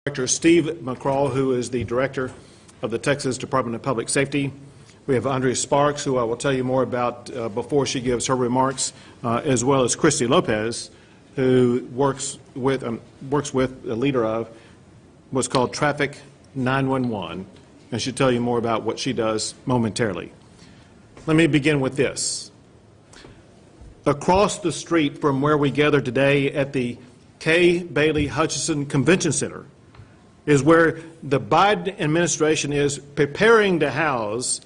Director Steve McCraw, who is the Director of the Texas Department of Public Safety. We have Andrea Sparks, who I will tell you more about before she gives her remarks, as well as Christy Lopez, who works with the leader of what's called Traffic 911, and she'll tell you more about what she does momentarily. Let me begin with this. Across the street from where we gather today at the K. Bailey Hutchison Convention Center is where the Biden administration is preparing to house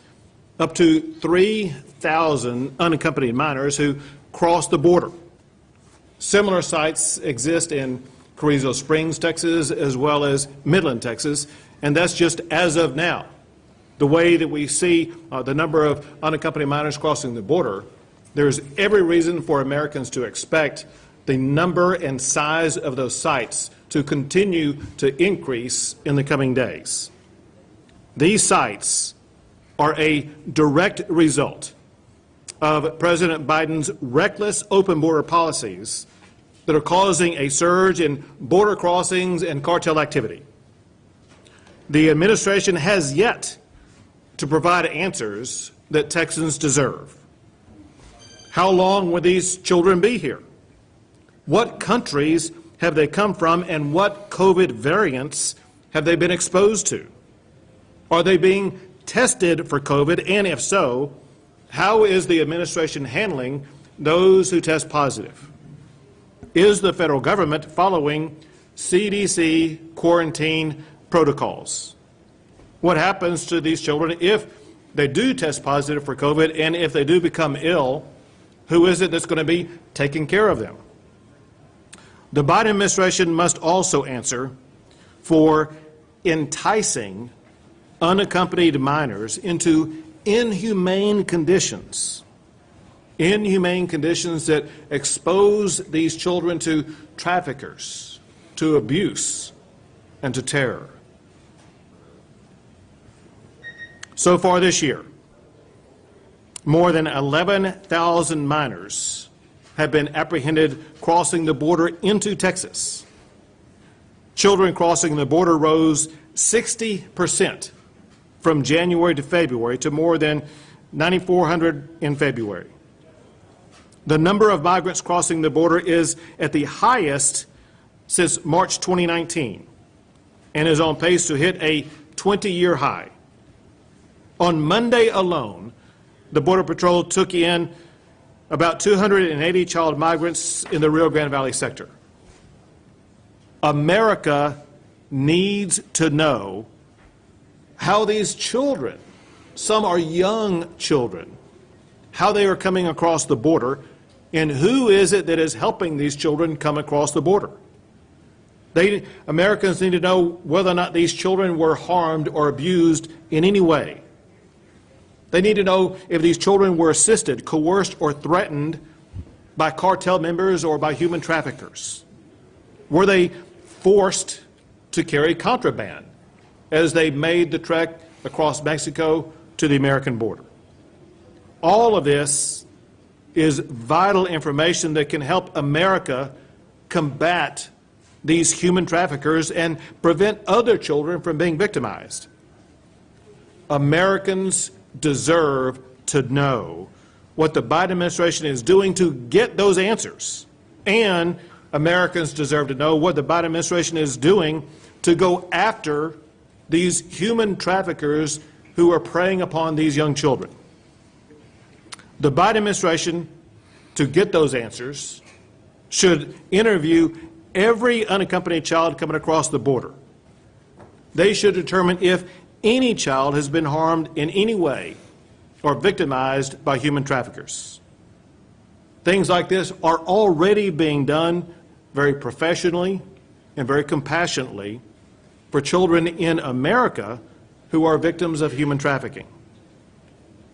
up to 3,000 unaccompanied minors who cross the border. Similar sites exist in Carrizo Springs, Texas, as well as Midland, Texas, and that's just as of now. The way that we see the number of unaccompanied minors crossing the border, there's every reason for Americans to expect the number and size of those sites to continue to increase in the coming days. These sites are a direct result of President Biden's reckless open border policies that are causing a surge in border crossings and cartel activity. The administration has yet to provide answers that Texans deserve. How long will these children be here? What countries have they come from, and what COVID variants have they been exposed to? Are they being tested for COVID, and if so, how is the administration handling those who test positive? Is the federal government following CDC quarantine protocols? What happens to these children if they do test positive for COVID, and if they do become ill, who is it that's going to be taking care of them? The Biden administration must also answer for enticing unaccompanied minors into inhumane conditions that expose these children to traffickers, to abuse, and to terror. So far this year, more than 11,000 minors have been apprehended crossing the border into Texas. Children crossing the border rose 60% from January to February to more than 9,400 in February. The number of migrants crossing the border is at the highest since March 2019 and is on pace to hit a 20-year high. On Monday alone, the Border Patrol took in about 280 child migrants in the Rio Grande Valley sector. America needs to know how these children, some are young children, how they are coming across the border, and who is it that is helping these children come across the border. Americans need to know whether or not these children were harmed or abused in any way. They need to know if these children were assisted, coerced, or threatened by cartel members or by human traffickers. Were they forced to carry contraband as they made the trek across Mexico to the American border? All of this is vital information that can help America combat these human traffickers and prevent other children from being victimized. Americans deserve to know what the Biden administration is doing to get those answers. And Americans deserve to know what the Biden administration is doing to go after these human traffickers who are preying upon these young children. The Biden administration, to get those answers, should interview every unaccompanied child coming across the border. They should determine if any child has been harmed in any way or victimized by human traffickers. Things like this are already being done very professionally and very compassionately for children in America who are victims of human trafficking.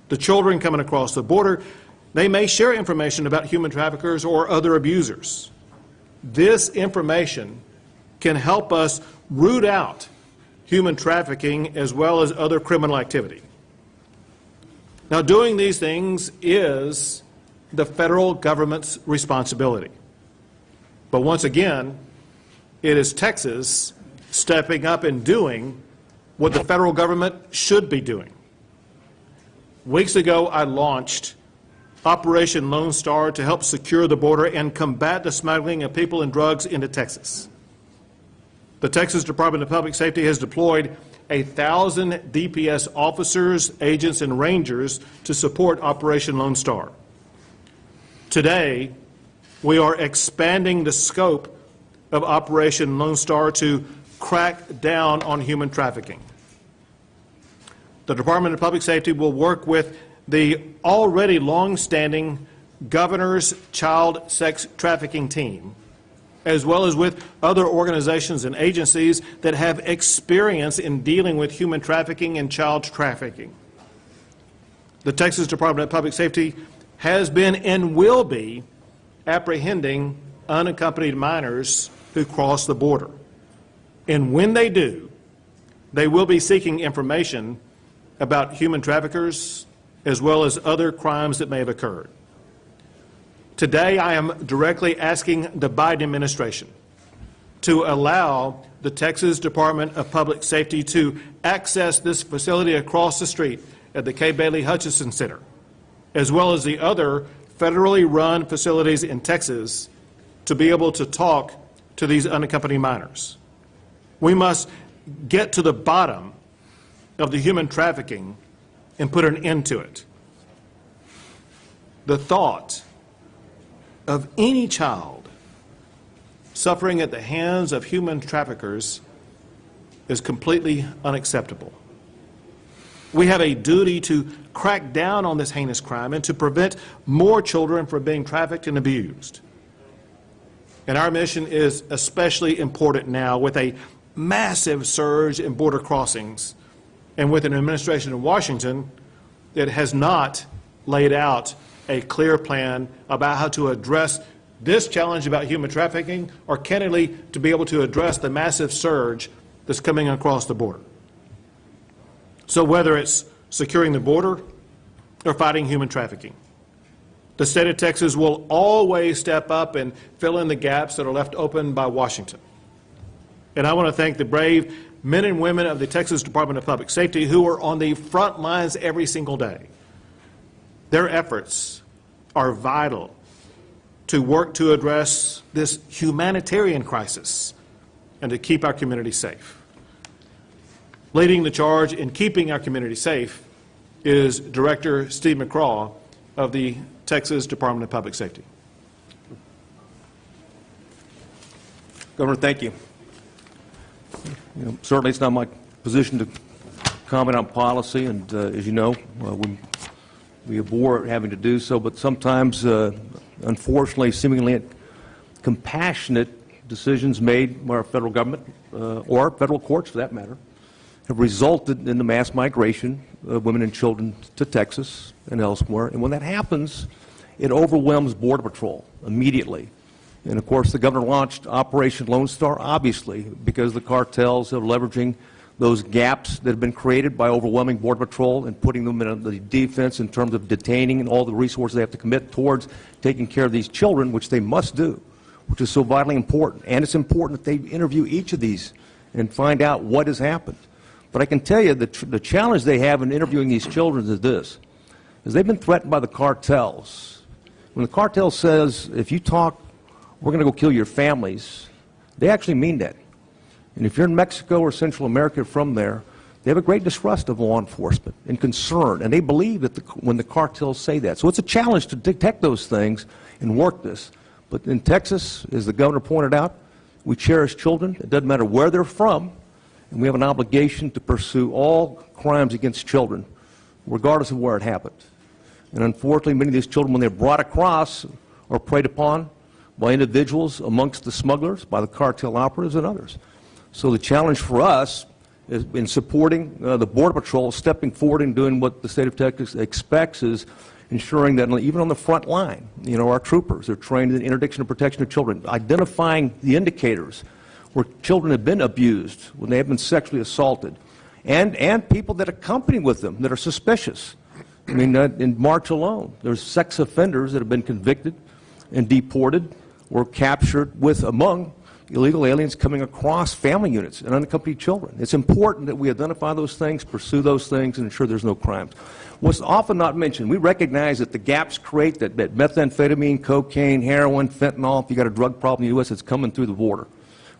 The children coming across the border, they may share information about human traffickers or other abusers. This information can help us root out human trafficking as well as other criminal activity. Now, doing these things is the federal government's responsibility. But once again, it is Texas stepping up and doing what the federal government should be doing. Weeks ago, I launched Operation Lone Star to help secure the border and combat the smuggling of people and drugs into Texas. The Texas Department of Public Safety has deployed 1,000 DPS officers, agents, and rangers to support Operation Lone Star. Today, we are expanding the scope of Operation Lone Star to crack down on human trafficking. The Department of Public Safety will work with the already long-standing Governor's Child Sex Trafficking Team, as well as with other organizations and agencies that have experience in dealing with human trafficking and child trafficking. The Texas Department of Public Safety has been and will be apprehending unaccompanied minors who cross the border. And when they do, they will be seeking information about human traffickers as well as other crimes that may have occurred. Today, I am directly asking the Biden administration to allow the Texas Department of Public Safety to access this facility across the street at the K. Bailey Hutchison Center, as well as the other federally run facilities in Texas, to be able to talk to these unaccompanied minors. We must get to the bottom of the human trafficking and put an end to it. The thought of any child suffering at the hands of human traffickers is completely unacceptable. We have a duty to crack down on this heinous crime and to prevent more children from being trafficked and abused. And our mission is especially important now with a massive surge in border crossings and with an administration in Washington that has not laid out a clear plan about how to address this challenge about human trafficking, or candidly, to be able to address the massive surge that's coming across the border. So whether it's securing the border or fighting human trafficking, the state of Texas will always step up and fill in the gaps that are left open by Washington. And I want to thank the brave men and women of the Texas Department of Public Safety who are on the front lines every single day. Their efforts are vital to work to address this humanitarian crisis and to keep our community safe. Leading the charge in keeping our community safe is Director Steve McCraw of the Texas Department of Public Safety. Governor, thank you. Certainly it's not my position to comment on policy, and as you know, we abhor having to do so, but sometimes, unfortunately, seemingly compassionate decisions made by our federal government, or federal courts for that matter, have resulted in the mass migration of women and children to Texas and elsewhere. And when that happens, it overwhelms Border Patrol immediately. And of course, the governor launched Operation Lone Star, obviously, because the cartels are leveraging those gaps that have been created by overwhelming Border Patrol and putting them in the defense in terms of detaining and all the resources they have to commit towards taking care of these children, which they must do, which is so vitally important. And it's important that they interview each of these and find out what has happened. But I can tell you that the challenge they have in interviewing these children is this, is they've been threatened by the cartels. When the cartel says, if you talk, we're going to go kill your families, they actually mean that. And if you're in Mexico or Central America from there, they have a great distrust of law enforcement and concern, and they believe that when the cartels say that. So it's a challenge to detect those things and work this. But in Texas, as the governor pointed out, we cherish children. It doesn't matter where they're from, and we have an obligation to pursue all crimes against children, regardless of where it happened. And unfortunately, many of these children, when they're brought across, are preyed upon by individuals amongst the smugglers, by the cartel operatives and others. So the challenge for us is in supporting the Border Patrol, stepping forward and doing what the state of Texas expects, is ensuring that even on the front line, our troopers are trained in the interdiction and protection of children, identifying the indicators where children have been abused, when they have been sexually assaulted, and people that accompany with them that are suspicious. I mean, in March alone, there's sex offenders that have been convicted and deported or captured with among illegal aliens coming across family units and unaccompanied children. It's important that we identify those things, pursue those things, and ensure there's no crimes. What's often not mentioned, we recognize that the gaps create that methamphetamine, cocaine, heroin, fentanyl, if you've got a drug problem in the U.S., it's coming through the border.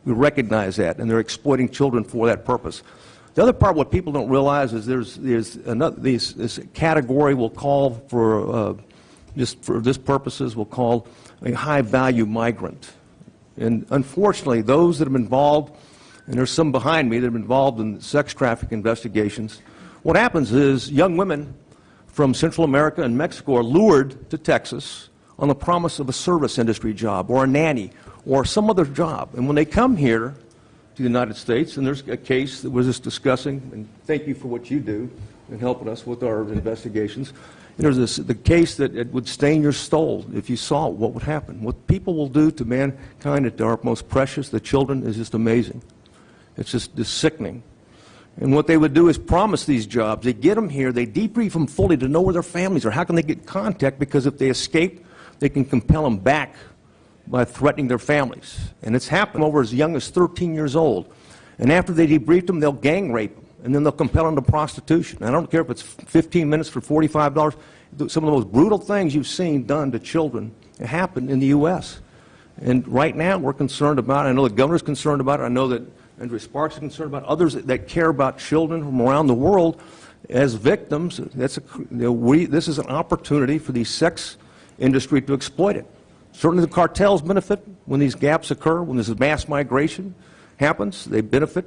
We recognize that, and they're exploiting children for that purpose. The other part, what people don't realize, is there's another, this category we'll call for, just for this purposes, we'll call a high-value migrant. And unfortunately, those that have been involved, and there's some behind me that have been involved in sex trafficking investigations, what happens is young women from Central America and Mexico are lured to Texas on the promise of a service industry job or a nanny or some other job. And when they come here to the United States, and there's a case that we're just discussing, and thank you for what you do in helping us with our investigations. And there's the case that it would stain your soul if you saw it, what would happen. What people will do to mankind that are most precious, the children, is just amazing. It's just sickening. And what they would do is promise these jobs. They get them here, they debrief them fully to know where their families are. How can they get contact? Because if they escape, they can compel them back by threatening their families. And it's happened over as young as 13 years old. And after they debrief them, they'll gang rape them, and then they'll compel them to prostitution. I don't care if it's 15 minutes for $45. Some of the most brutal things you've seen done to children happen in the U.S. And right now, we're concerned about it. I know the governor's concerned about it. I know that Andrea Sparks is concerned about others that care about children from around the world as victims. This is an opportunity for the sex industry to exploit it. Certainly the cartels benefit when these gaps occur, when this mass migration happens, they benefit.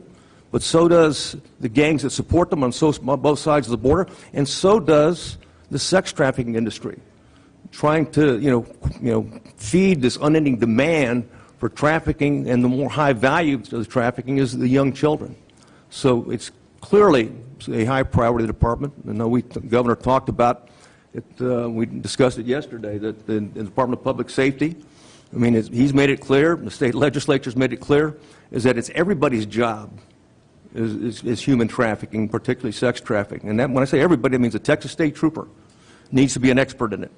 But so does the gangs that support them on both sides of the border, and so does the sex trafficking industry, trying to feed this unending demand for trafficking, and the more high value to the trafficking is the young children. So it's clearly a high priority of the department. I know the governor talked about it, we discussed it yesterday, that the Department of Public Safety, I mean, he's made it clear, the state legislature's made it clear, is that it's everybody's job is human trafficking, particularly sex trafficking. And that, when I say everybody, it means a Texas state trooper needs to be an expert in it.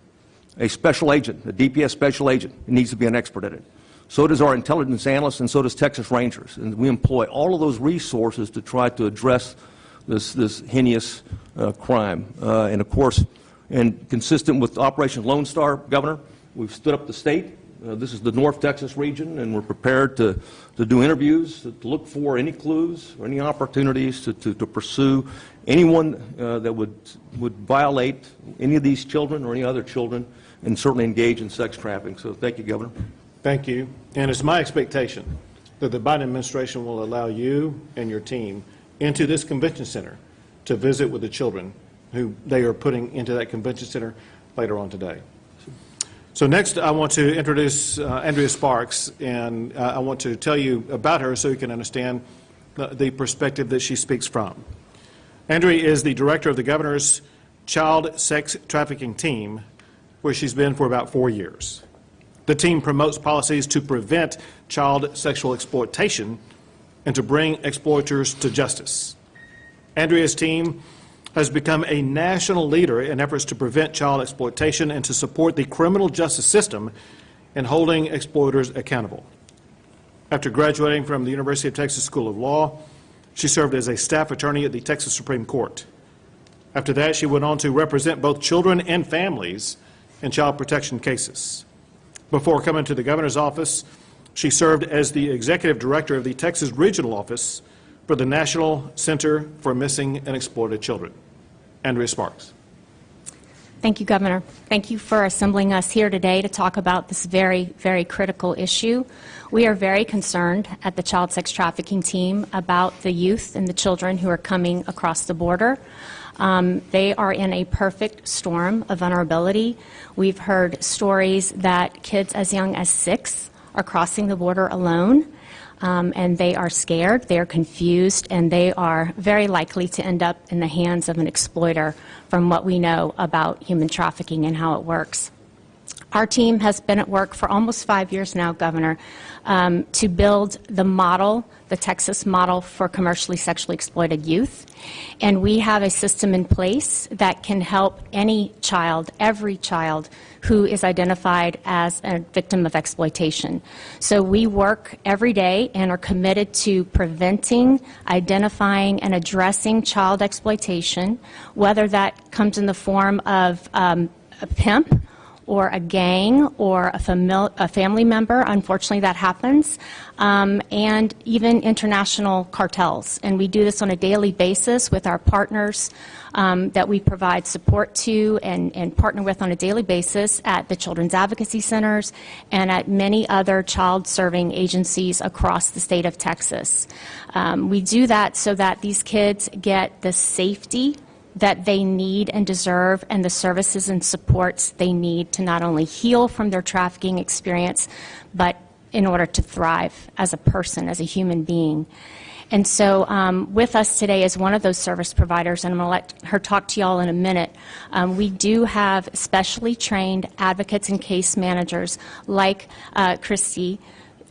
A special agent, a DPS special agent, needs to be an expert in it. So does our intelligence analysts, and so does Texas Rangers. And we employ all of those resources to try to address this heinous crime. And of course, and consistent with Operation Lone Star, Governor, we've stood up the state. This is the North Texas region, and we're prepared to do interviews, to look for any clues or any opportunities to pursue anyone that would violate any of these children or any other children, and certainly engage in sex trafficking. So thank you, Governor. Thank you. And it's my expectation that the Biden administration will allow you and your team into this convention center to visit with the children who they are putting into that convention center later on today. So next, I want to introduce Andrea Sparks, and I want to tell you about her so you can understand the perspective that she speaks from. Andrea is the director of the governor's child sex trafficking team, where she's been for about 4 years. The team promotes policies to prevent child sexual exploitation and to bring exploiters to justice. Andrea's team has become a national leader in efforts to prevent child exploitation and to support the criminal justice system in holding exploiters accountable. After graduating from the University of Texas School of Law, she served as a staff attorney at the Texas Supreme Court. After that, she went on to represent both children and families in child protection cases. Before coming to the governor's office, she served as the executive director of the Texas Regional Office for the National Center for Missing and Exploited Children. Andrea Sparks. Thank you, Governor. Thank you for assembling us here today to talk about this very, very critical issue. We are very concerned at the child sex trafficking team about the youth and the children who are coming across the border. They are in a perfect storm of vulnerability. We've heard stories that kids as young as 6 are crossing the border alone. And they are scared, they are confused, and they are very likely to end up in the hands of an exploiter from what we know about human trafficking and how it works. Our team has been at work for almost 5 years now, Governor, to build the model, the Texas model for commercially sexually exploited youth. And we have a system in place that can help any child, every child, who is identified as a victim of exploitation. So we work every day and are committed to preventing, identifying, and addressing child exploitation, whether that comes in the form of a pimp, or a gang, or a family member. Unfortunately, that happens, and even international cartels. And we do this on a daily basis with our partners that we provide support to and partner with on a daily basis at the Children's Advocacy Centers and at many other child-serving agencies across the state of Texas. We do that so that these kids get the safety that they need and deserve, and the services and supports they need to not only heal from their trafficking experience, but in order to thrive as a person, as a human being. And so with us today is one of those service providers, and I'm going to let her talk to you all in a minute. We do have specially trained advocates and case managers like Christy,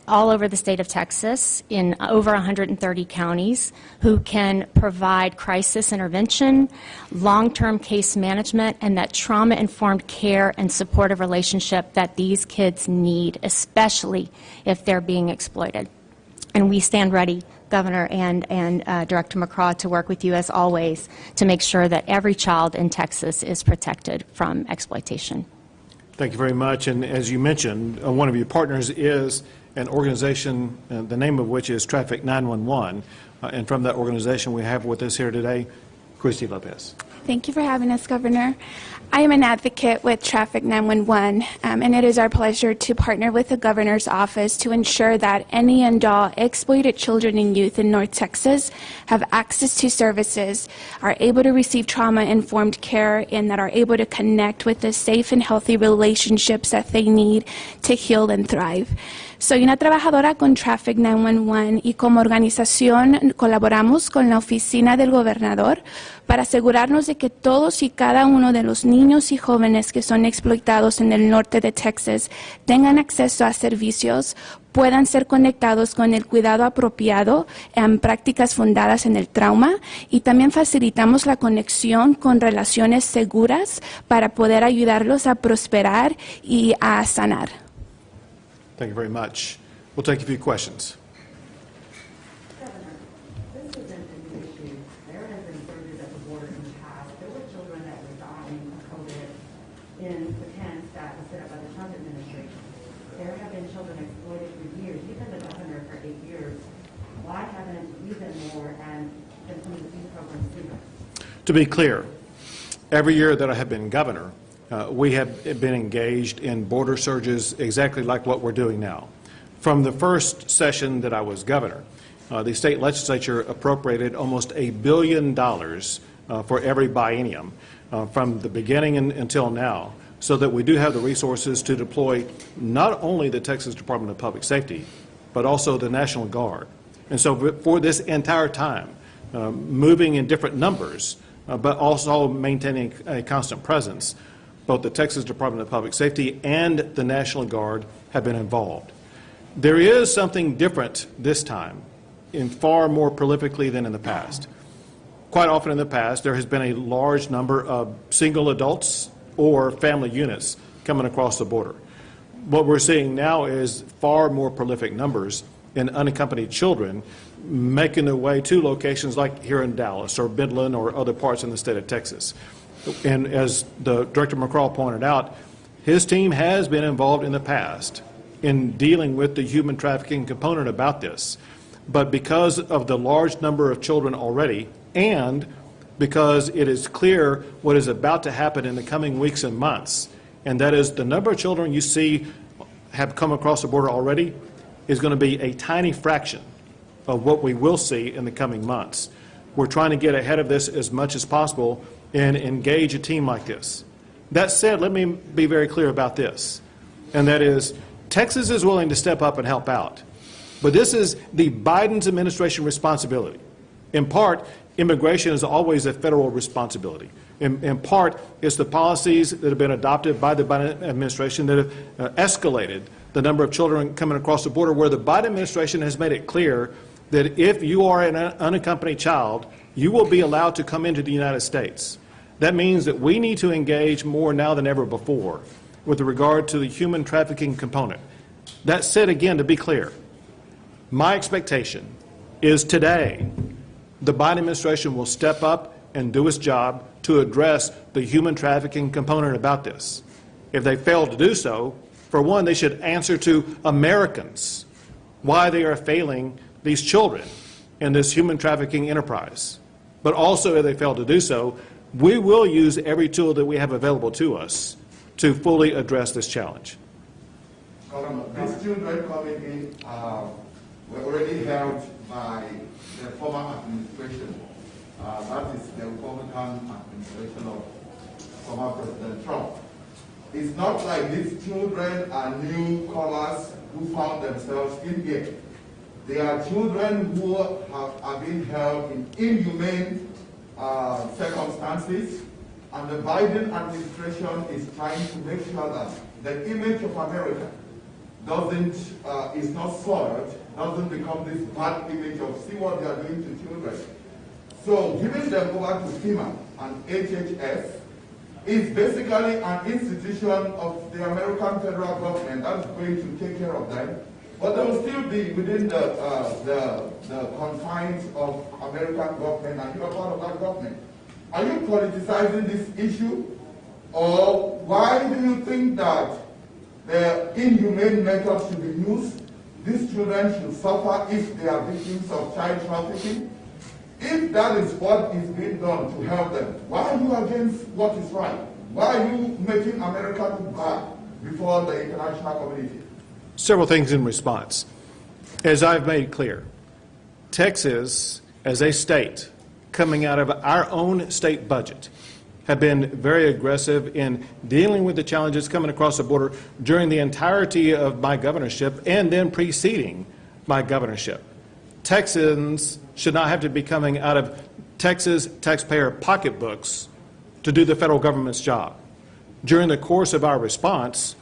all over the state of Texas in over 130 counties who can provide crisis intervention, long-term case management, and that trauma-informed care and supportive relationship that these kids need, especially if they're being exploited. And we stand ready, Governor and Director McCraw, to work with you as always to make sure that every child in Texas is protected from exploitation. Thank you very much. And as you mentioned, one of your partners is an organization, the name of which is Traffic 911. And from that organization, we have with us here today, Christy Lopez. Thank you for having us, Governor. I am an advocate with Traffic 911, and it is our pleasure to partner with the Governor's Office to ensure that any and all exploited children and youth in North Texas have access to services, are able to receive trauma-informed care, and that are able to connect with the safe and healthy relationships that they need to heal and thrive. Soy una trabajadora con Traffic 911 y como organización colaboramos con la Oficina del Gobernador para asegurarnos de que todos y cada uno de los niños y jóvenes que son explotados en el norte de Texas tengan acceso a servicios, puedan ser conectados con el cuidado apropiado en prácticas fundadas en el trauma, y también facilitamos la conexión con relaciones seguras para poder ayudarlos a prosperar y a sanar. Thank you very much. We'll take a few questions. Governor, this isn't an issue. There has been surges at the border in the past. There were children that were dying of COVID in the tents that was set up by the Trump administration. There have been children exploited for years. You've been the governor for 8 years. Why haven't we been more and implemented these programs sooner? To be clear, every year that I have been governor, we have been engaged in border surges exactly like what we're doing now. From the first session that I was governor, the state legislature appropriated almost $1 billion for every biennium from the beginning until now, so that we do have the resources to deploy not only the Texas Department of Public Safety, but also the National Guard. And so for this entire time, moving in different numbers, but also maintaining a constant presence, both the Texas Department of Public Safety and the National Guard have been involved. There is something different this time, and far more prolifically than in the past. Quite often in the past, there has been a large number of single adults or family units coming across the border. What we're seeing now is far more prolific numbers in unaccompanied children making their way to locations like here in Dallas or Midland or other parts in the state of Texas. And as the Director McCraw pointed out, his team has been involved in the past in dealing with the human trafficking component about this. But because of the large number of children already, and because it is clear what is about to happen in the coming weeks and months, and that is the number of children you see have come across the border already is going to be a tiny fraction of what we will see in the coming months. We're trying to get ahead of this as much as possible and engage a team like this. That said, let me be very clear about this, and that is Texas is willing to step up and help out, but this is the Biden administration responsibility. In part, immigration is always a federal responsibility. In part, it's the policies that have been adopted by the Biden administration that have escalated the number of children coming across the border, where the Biden administration has made it clear that if you are an unaccompanied child, you will be allowed to come into the United States. That means that we need to engage more now than ever before with regard to the human trafficking component. That said, again, to be clear, my expectation is today the Biden administration will step up and do its job to address the human trafficking component about this. If they fail to do so, for one, they should answer to Americans why they are failing these children in this human trafficking enterprise. But also, if they fail to do so, we will use every tool that we have available to us to fully address this challenge. These children coming in were already held by the former administration. That is the Republican administration of former President Trump. It's not like these children are newcomers who found themselves in here. They are children who are being held in inhumane circumstances, and the Biden administration is trying to make sure that the image of America is not soiled, doesn't become this bad image of see what they are doing to children. So giving them over to FEMA and HHS is basically an institution of the American federal government that's going to take care of them, but they will still be within the confines of American government, and you're part of that government. Are you politicizing this issue, or why do you think that the inhumane methods should be used? These children should suffer if they are victims of child trafficking. If that is what is being done to help them, why are you against what is right? Why are you making America look bad before the international community? Several things in response. As I've made clear, Texas, as a state, coming out of our own state budget, have been very aggressive in dealing with the challenges coming across the border during the entirety of my governorship and then preceding my governorship. Texans should not have to be coming out of Texas taxpayer pocketbooks to do the federal government's job. During the course of our response,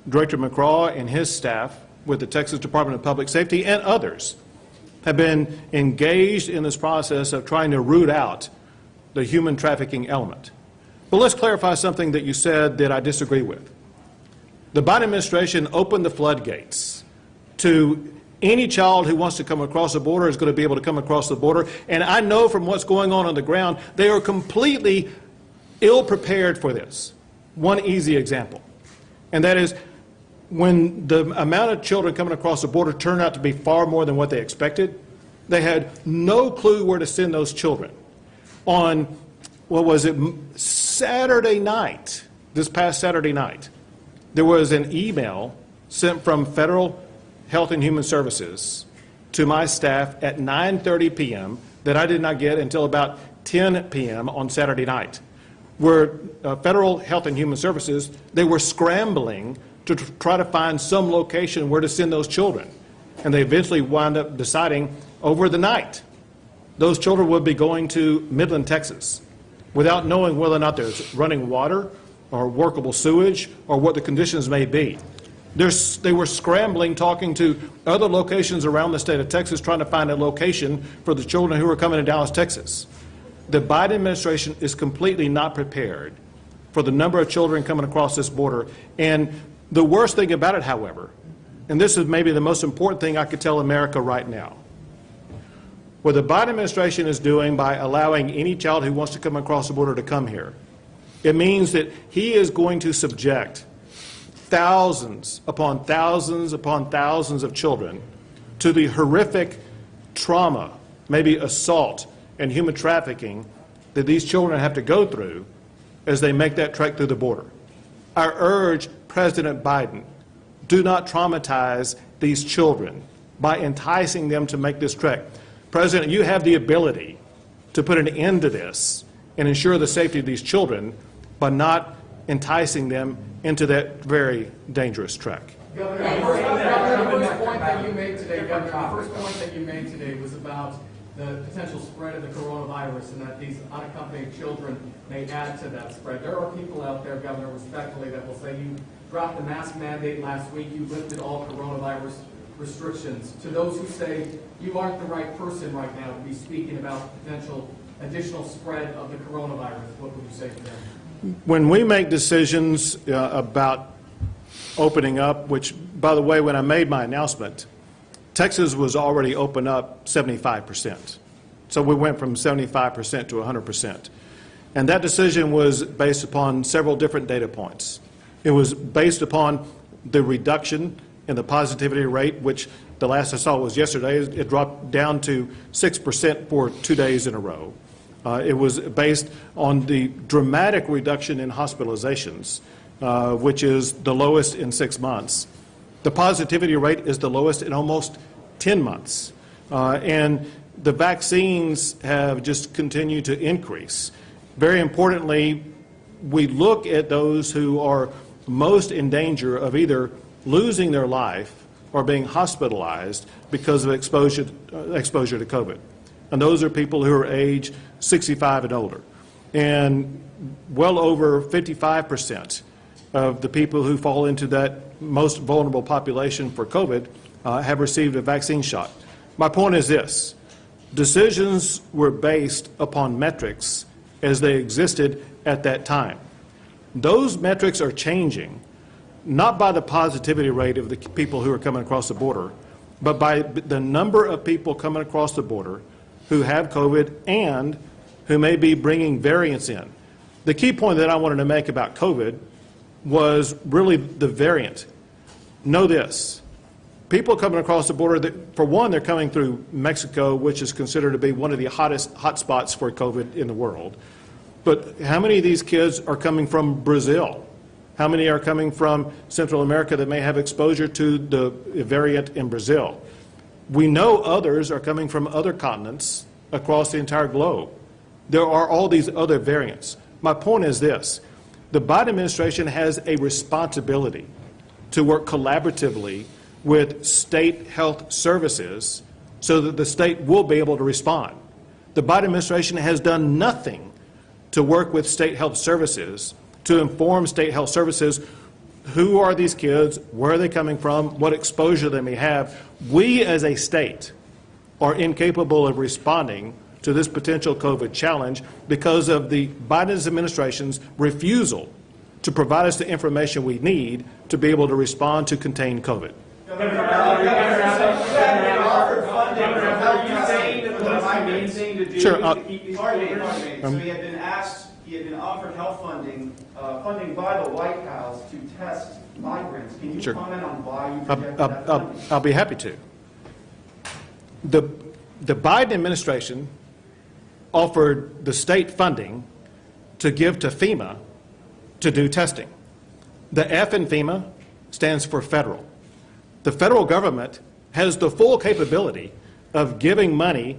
Director McCraw and his staff with the Texas Department of Public Safety and others have been engaged in this process of trying to root out the human trafficking element. But let's clarify something that you said that I disagree with. The Biden administration opened the floodgates to any child who wants to come across the border is going to be able to come across the border. And I know from what's going on the ground, they are completely ill-prepared for this. One easy example, and that is when the amount of children coming across the border turned out to be far more than what they expected, they had no clue where to send those children. On, what was it, Saturday night, this past Saturday night, there was an email sent from Federal Health and Human Services to my staff at 9:30 p.m. that I did not get until about 10 p.m. on Saturday night, where Federal Health and Human Services, they were scrambling to try to find some location where to send those children. And they eventually wound up deciding over the night those children would be going to Midland, Texas, without knowing whether or not there's running water or workable sewage or what the conditions may be. They were scrambling, talking to other locations around the state of Texas, trying to find a location for the children who are coming to Dallas, Texas. The Biden administration is completely not prepared for the number of children coming across this border. And the worst thing about it, however, and this is maybe the most important thing I could tell America right now, what the Biden administration is doing by allowing any child who wants to come across the border to come here, it means that he is going to subject thousands upon thousands upon thousands of children to the horrific trauma, maybe assault and human trafficking that these children have to go through as they make that trek through the border. I urge President Biden, do not traumatize these children by enticing them to make this trek. President, you have the ability to put an end to this and ensure the safety of these children by not enticing them into that very dangerous trek. Governor, the first point that you made today was about the potential spread of the coronavirus and that these unaccompanied children may add to that spread. There are people out there, Governor, respectfully, that will say you dropped the mask mandate last week, you lifted all coronavirus restrictions. To those who say you aren't the right person right now to be speaking about potential additional spread of the coronavirus, what would you say to them? When we make decisions about opening up, which, by the way, when I made my announcement, Texas was already open up 75%. So we went from 75% to 100%. And that decision was based upon several different data points. It was based upon the reduction in the positivity rate, which the last I saw was yesterday. It dropped down to 6% for 2 days in a row. It was based on the dramatic reduction in hospitalizations, which is the lowest in 6 months. The positivity rate is the lowest in almost 10 months. And the vaccines have just continued to increase. Very importantly, we look at those who are most in danger of either losing their life or being hospitalized because of exposure to COVID. And those are people who are age 65 and older. And well over 55% of the people who fall into that most vulnerable population for COVID have received a vaccine shot. My point is this: decisions were based upon metrics as they existed at that time. Those metrics are changing, not by the positivity rate of the people who are coming across the border, but by the number of people coming across the border who have COVID and who may be bringing variants in. The key point that I wanted to make about COVID was really the variant. Know this: people coming across the border, for one, they're coming through Mexico, which is considered to be one of the hottest hotspots for COVID in the world. But how many of these kids are coming from Brazil? How many are coming from Central America that may have exposure to the variant in Brazil? We know others are coming from other continents across the entire globe. There are all these other variants. My point is this: the Biden administration has a responsibility to work collaboratively with state health services so that the state will be able to respond. The Biden administration has done nothing to work with state health services to inform state health services who are these kids, where are they coming from, what exposure they may have. We as a state are incapable of responding to this potential COVID challenge because of the Biden administration's refusal to provide us the information we need to be able to respond to contain COVID. Are you saying that the main thing to do Sure, is to keep these children? So he had been offered health funding by the White House to test migrants. Can you Sure. comment on why you rejected that funding? I'll be happy to. The Biden administration offered the state funding to give to FEMA to do testing. The F in FEMA stands for federal. The federal government has the full capability of giving money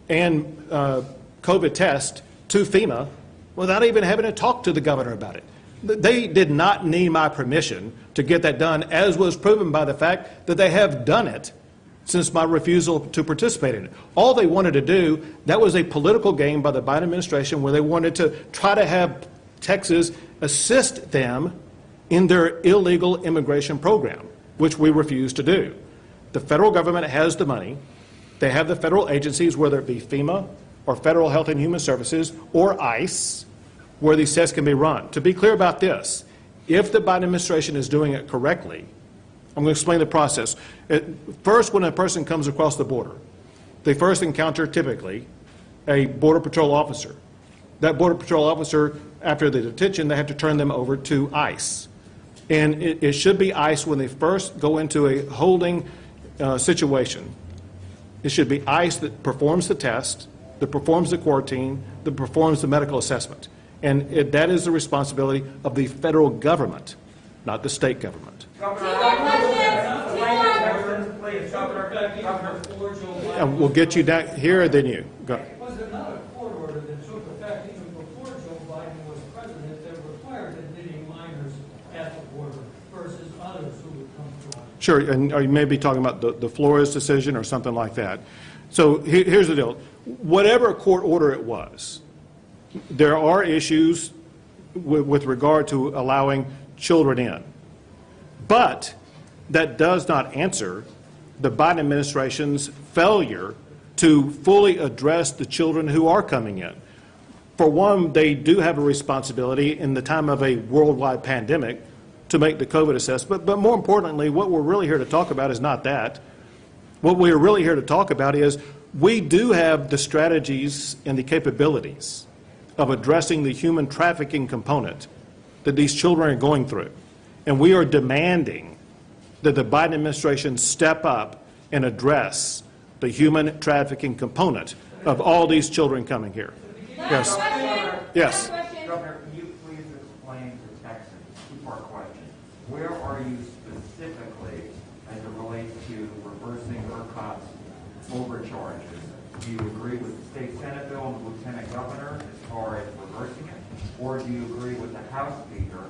and COVID tests to FEMA without even having to talk to the governor about it. They did not need my permission to get that done, as was proven by the fact that they have done it since my refusal to participate in it. All they wanted to do, that was a political game by the Biden administration where they wanted to try to have Texas assist them in their illegal immigration program, which we refused to do. The federal government has the money. They have the federal agencies, whether it be FEMA or Federal Health and Human Services or ICE, where these tests can be run. To be clear about this, if the Biden administration is doing it correctly, I'm going to explain the process. First, when a person comes across the border, they first encounter typically a Border Patrol officer. That Border Patrol officer, after the detention, they have to turn them over to ICE. And it should be ICE when they first go into a holding situation. It should be ICE that performs the test, that performs the quarantine, that performs the medical assessment. And that is the responsibility of the federal government, not the state government. And we'll get you down here, then you. Go. Was there not a court order that took effect even before Joe Biden was president that required admitting minors at the border versus others who would come through? Sure, and you may be talking about the Flores decision or something like that. So here's the deal. whatever court order it was, there are issues with regard to allowing children in. But that does not answer the Biden administration's failure to fully address the children who are coming in. For one, they do have a responsibility in the time of a worldwide pandemic to make the COVID assessment. But more importantly, what we're really here to talk about is not that. What we're really here to talk about is we do have the strategies and the capabilities of addressing the human trafficking component that these children are going through. And we are demanding that the Biden administration step up and address the human trafficking component of all these children coming here. Yes. Yes. Governor, can you please explain to Texans, two-part question. Where are you specifically as it relates to reversing ERCOT's overcharges? Do you agree with the state Senate bill and the Lieutenant Governor as far as reversing it? Or do you agree with the House Speaker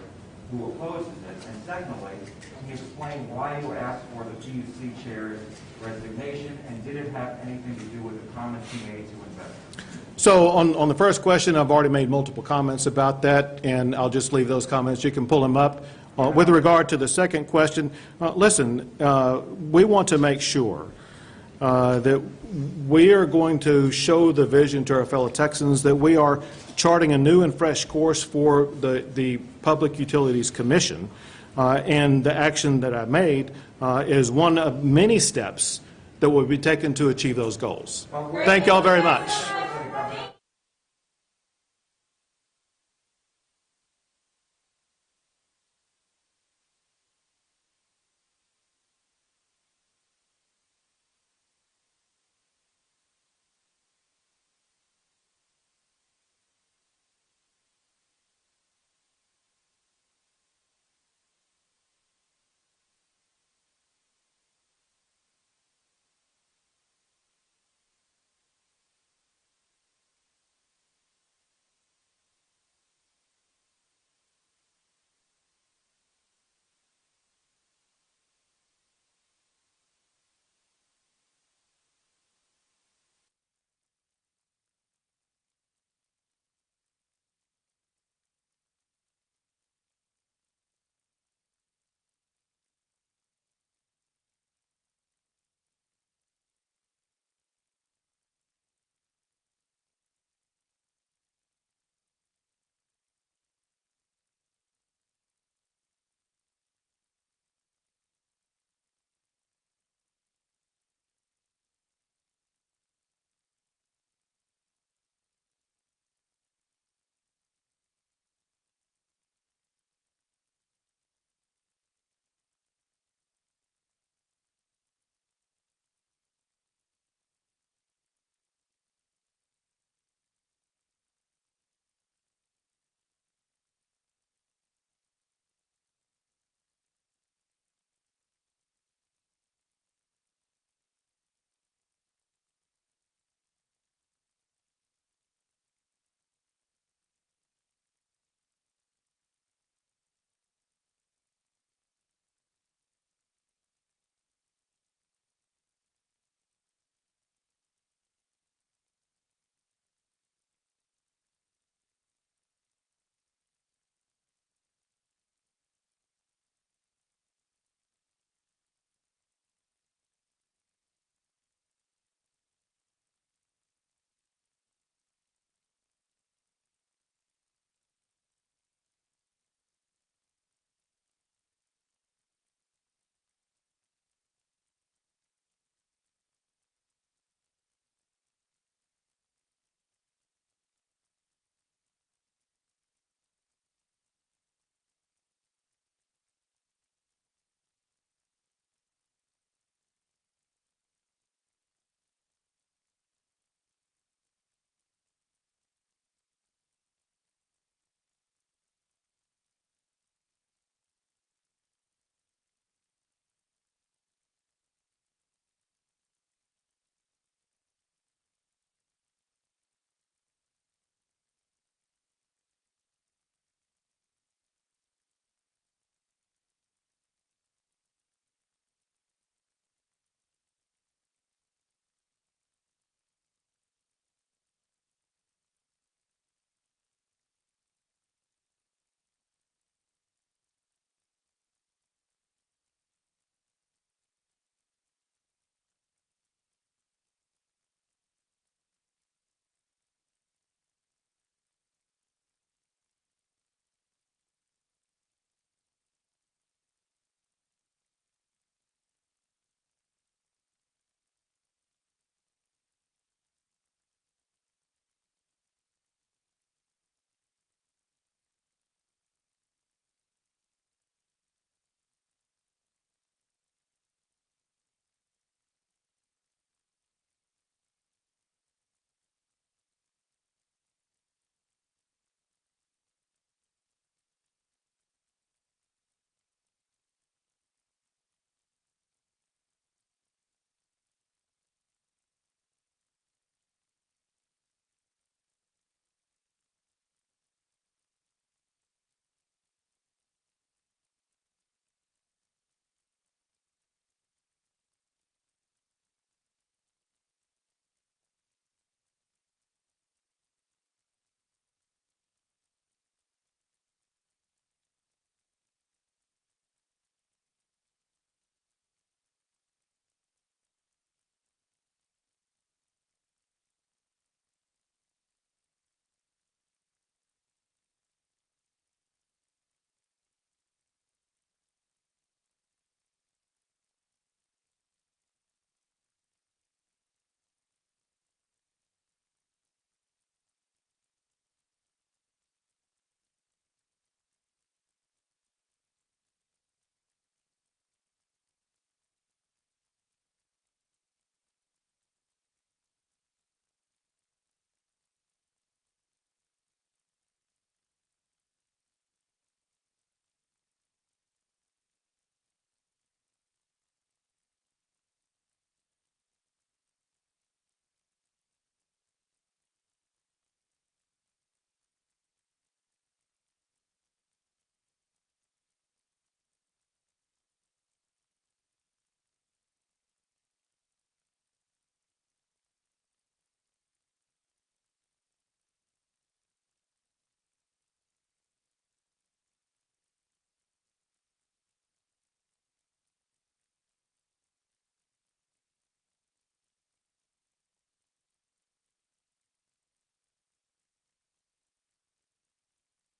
who opposes it? And secondly, can you explain why you asked for the PUC chair's resignation, and did it have anything to do with the comments he made to investors? So on the first question, I've already made multiple comments about that, and I'll just leave those comments. You can pull them up. With regard to the second question, listen, we want to make sure that we are going to show the vision to our fellow Texans that we are charting a new and fresh course for the Public Utilities Commission, and the action that I made is one of many steps that will be taken to achieve those goals. Thank you all very much.